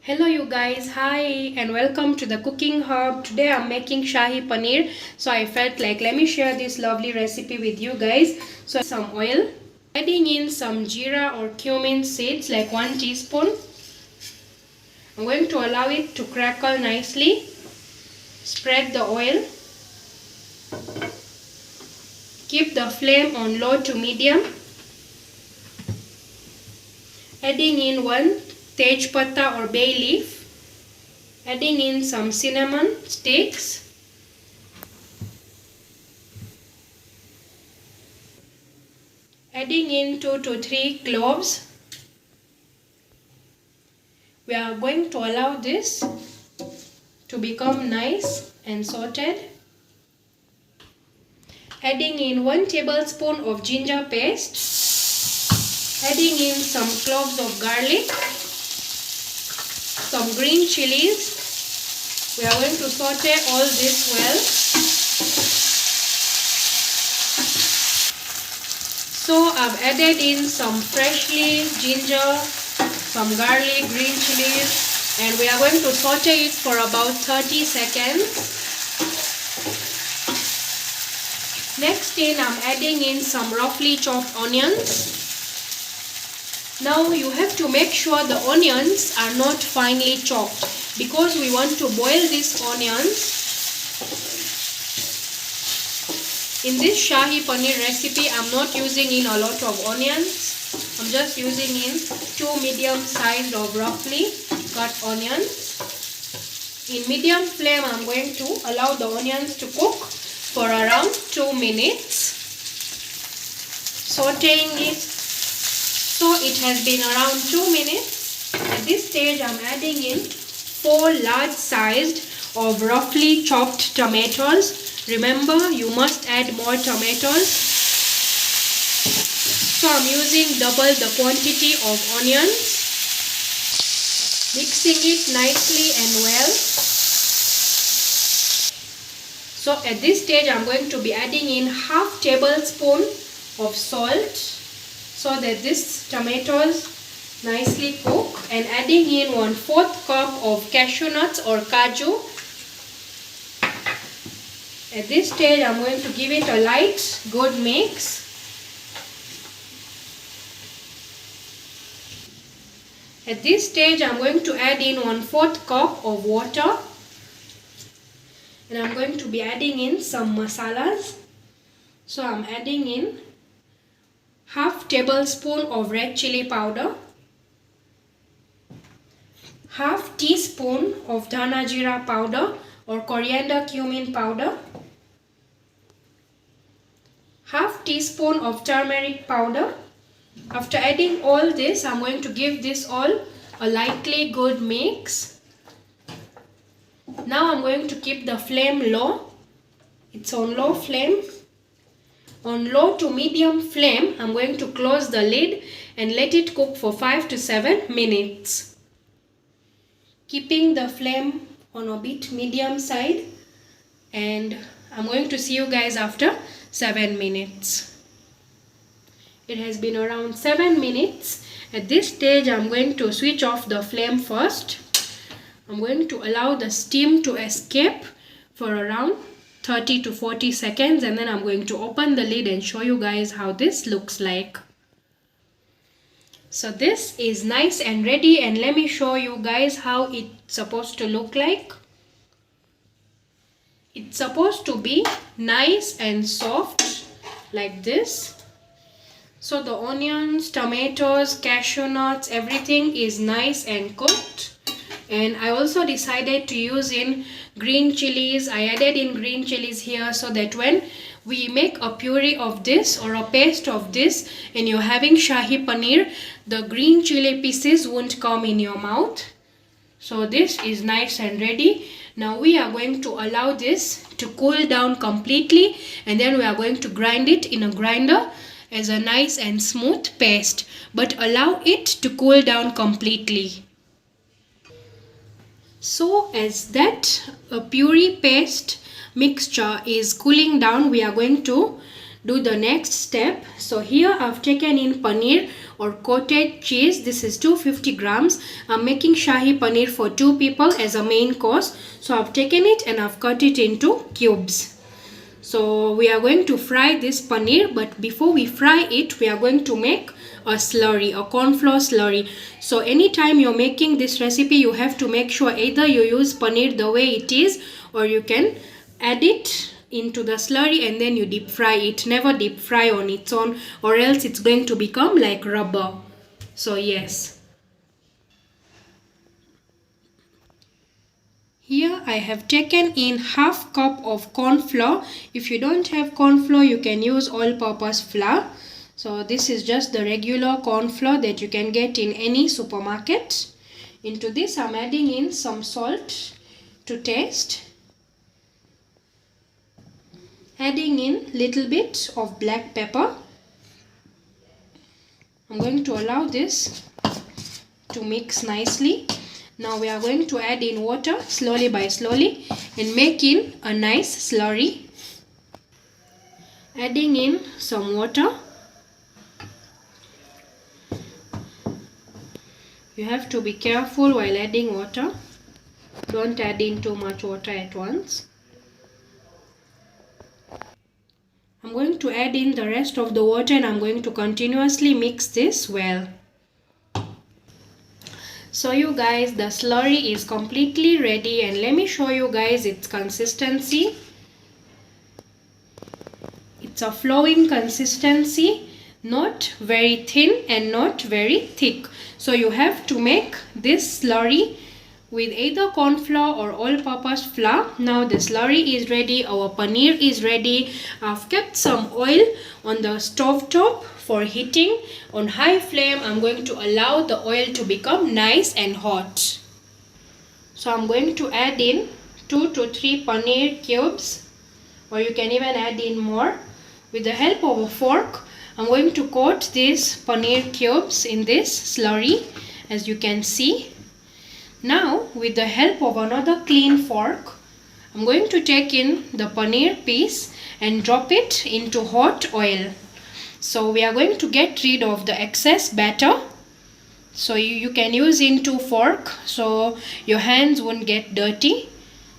Hello you guys, hi and welcome to the cooking hub. Today I'm making Shahi paneer. So I felt like let me share this lovely recipe with you guys. So some oil, adding in some jeera or cumin seeds like 1 teaspoon. I'm going to allow it to crackle nicely. Spread the oil. Keep the flame on low to medium. Adding in 1 tej pata or bay leaf. Adding in some cinnamon sticks. Adding in 2 to 3 cloves. We are going to allow this to become nice and sauteed. Adding in 1 tablespoon of ginger paste. Adding in some cloves of garlic. Some green chilies. We are going to saute all this well. So I've added in some freshly ginger, some garlic, green chilies, and we are going to saute it for about 30 seconds. Next in, I'm adding in some roughly chopped onions. Now you have to make sure the onions are not finely chopped because we want to boil these onions. In this Shahi paneer recipe, I'm not using in a lot of onions. I'm just using in 2 medium sized or roughly cut onions. In medium flame, I'm going to allow the onions to cook for around 2 minutes. Sauteing it. So it has been around 2 minutes. At this stage, I'm adding in 4 large sized of roughly chopped tomatoes. Remember, you must add more tomatoes. So I'm using double the quantity of onions. Mixing it nicely and well. So at this stage, I'm going to be adding in half tablespoon of salt so that these tomatoes nicely cook, and adding in 1/4 cup of cashew nuts or kaju. At this stage, I'm going to give it a light, good mix. At this stage, I'm going to add in 1/4 cup of water. And I'm going to be adding in some masalas. So I'm adding in half tablespoon of red chili powder. Half teaspoon of dhana jeera powder or coriander cumin powder. Half teaspoon of turmeric powder. After adding all this, I'm going to give this all a lightly good mix. Now I'm going to keep the flame low. It's on low flame. On low to medium flame, I'm going to close the lid and let it cook for 5 to 7 minutes. Keeping the flame on a bit medium side, and I'm going to see you guys after 7 minutes. It has been around 7 minutes. At this stage, I'm going to switch off the flame first. I'm going to allow the steam to escape for around 30 to 40 seconds, and then I'm going to open the lid and show you guys how this looks like. So this is nice and ready, and let me show you guys how it's supposed to look like. It's supposed to be nice and soft like this. So the onions, tomatoes, cashew nuts, everything is nice and cooked. And I also decided to use in green chilies. I added in green chilies here so that when we make a puree of this or a paste of this and you're having Shahi paneer, the green chili pieces won't come in your mouth. So this is nice and ready. Now we are going to allow this to cool down completely, and then we are going to grind it in a grinder as a nice and smooth paste, but allow it to cool down completely. So as that puree paste mixture is cooling down, we are going to do the next step. So here I've taken in paneer or cottage cheese. This is 250 grams. I'm making Shahi paneer for 2 people as a main course. So I've taken it and I've cut it into cubes. So we are going to fry this paneer, but before we fry it, we are going to make a slurry, a corn flour slurry. So anytime you're making this recipe, you have to make sure either you use paneer the way it is, or you can add it into the slurry and then you deep fry it. Never deep fry on its own, or else it's going to become like rubber. So yes. Here I have taken in half cup of corn flour. If you don't have corn flour, you can use all-purpose flour. So this is just the regular corn flour that you can get in any supermarket. Into this I'm adding in some salt to taste. Adding in little bit of black pepper. I'm going to allow this to mix nicely. Now we are going to add in water slowly by slowly and making a nice slurry. Adding in some water. You have to be careful while adding water. Don't add in too much water at once. I'm going to add in the rest of the water and I'm going to continuously mix this well. So you guys, the slurry is completely ready and let me show you guys its consistency. It's a flowing consistency, not very thin and not very thick. So you have to make this slurry with either corn flour or all-purpose flour. Now the slurry is ready, our paneer is ready. I've kept some oil on the stove top for heating. On high flame, I'm going to allow the oil to become nice and hot. So I'm going to add in 2 to 3 paneer cubes, or you can even add in more. With the help of a fork, I'm going to coat these paneer cubes in this slurry, as you can see. Now, with the help of another clean fork, I'm going to take in the paneer piece and drop it into hot oil. So we are going to get rid of the excess batter. So you can use into fork so your hands won't get dirty.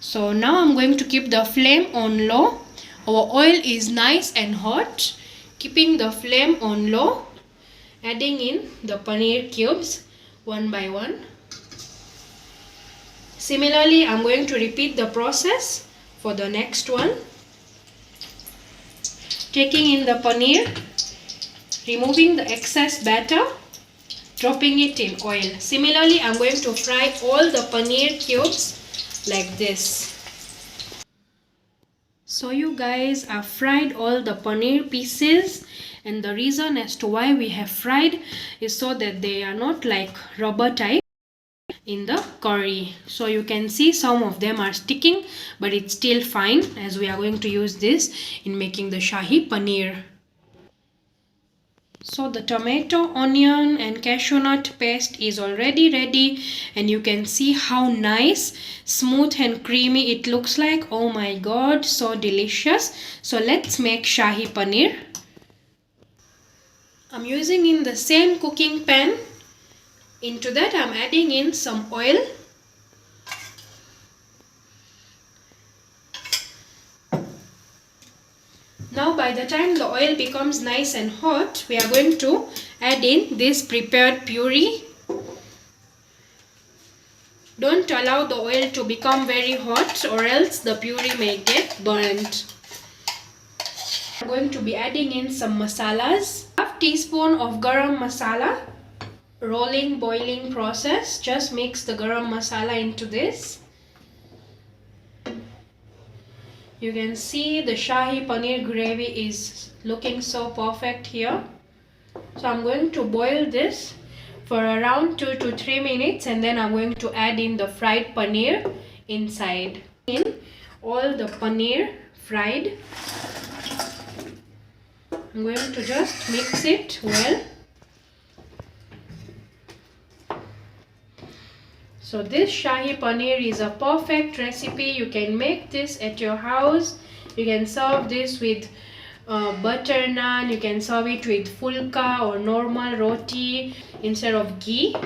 So now I'm going to keep the flame on low. Our oil is nice and hot. Keeping the flame on low. Adding in the paneer cubes one by one. Similarly, I'm going to repeat the process for the next one. Taking in the paneer, removing the excess batter, dropping it in oil. Similarly, I'm going to fry all the paneer cubes like this. So you guys, I've fried all the paneer pieces, and the reason as to why we have fried is so that they are not like rubber type in the curry. So you can see some of them are sticking, but it's still fine as we are going to use this in making the Shahi paneer. So the tomato, onion and cashew nut paste is already ready, and you can see how nice, smooth and creamy it looks like. Oh my god, so delicious. So let's make Shahi paneer. I'm using in the same cooking pan. Into that I'm adding in some oil. Now by the time the oil becomes nice and hot, we are going to add in this prepared puree. Don't allow the oil to become very hot or else the puree may get burnt. I'm going to be adding in some masalas. Half teaspoon of garam masala. Rolling boiling process. Just mix the garam masala into this. You can see the Shahi paneer gravy is looking so perfect here. So I'm going to boil this for around 2 to 3 minutes, and then I'm going to add in the fried paneer inside. In all the paneer fried. I'm going to just mix it well. So this Shahi paneer is a perfect recipe. You can make this at your house. You can serve this with butter naan. You can serve it with fulka or normal roti instead of ghee,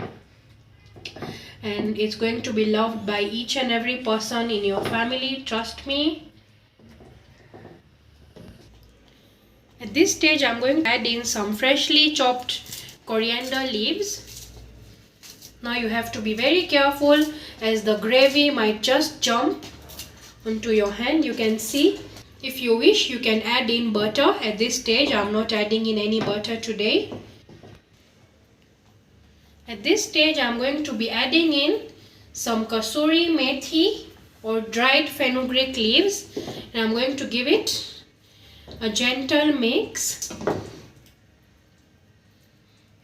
and it's going to be loved by each and every person in your family, trust me. At this stage I'm going to add in some freshly chopped coriander leaves. Now you have to be very careful as the gravy might just jump onto your hand. You can see, if you wish you can add in butter. At this stage I'm not adding in any butter today. At this stage I'm going to be adding in some kasuri methi or dried fenugreek leaves, and I'm going to give it a gentle mix.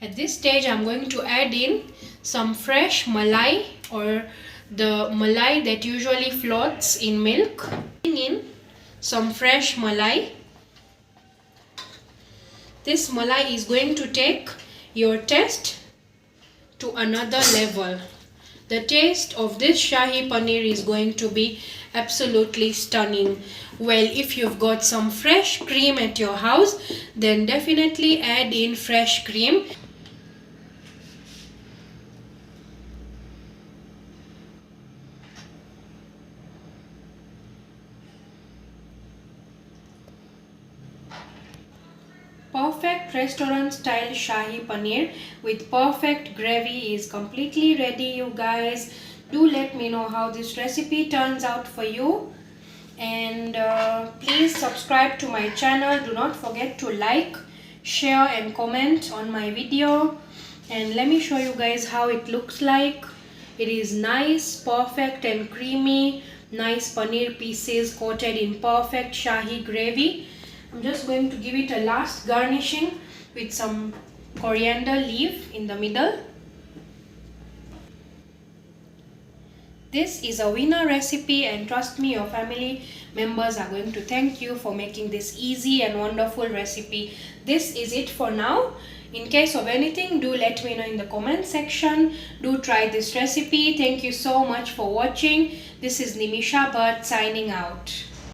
At this stage I'm going to add in some fresh malai, or the malai that usually floats in milk. In some fresh malai. This malai is going to take your taste to another level. The taste of this Shahi paneer is going to be absolutely stunning. Well, if you've got some fresh cream at your house, then definitely add in fresh cream. Perfect restaurant style Shahi paneer with perfect gravy is completely ready, you guys. Do let me know how this recipe turns out for you, and please subscribe to my channel. Do not forget to like, share and comment on my video, and let me show you guys how it looks like. It is nice, perfect and creamy. Nice paneer pieces coated in perfect Shahi gravy. I'm just going to give it a last garnishing with some coriander leaf in the middle. This is a winner recipe, and trust me, your family members are going to thank you for making this easy and wonderful recipe. This is it for now. In case of anything, do let me know in the comment section. Do try this recipe. Thank you so much for watching. This is Nimisha Bhatt signing out.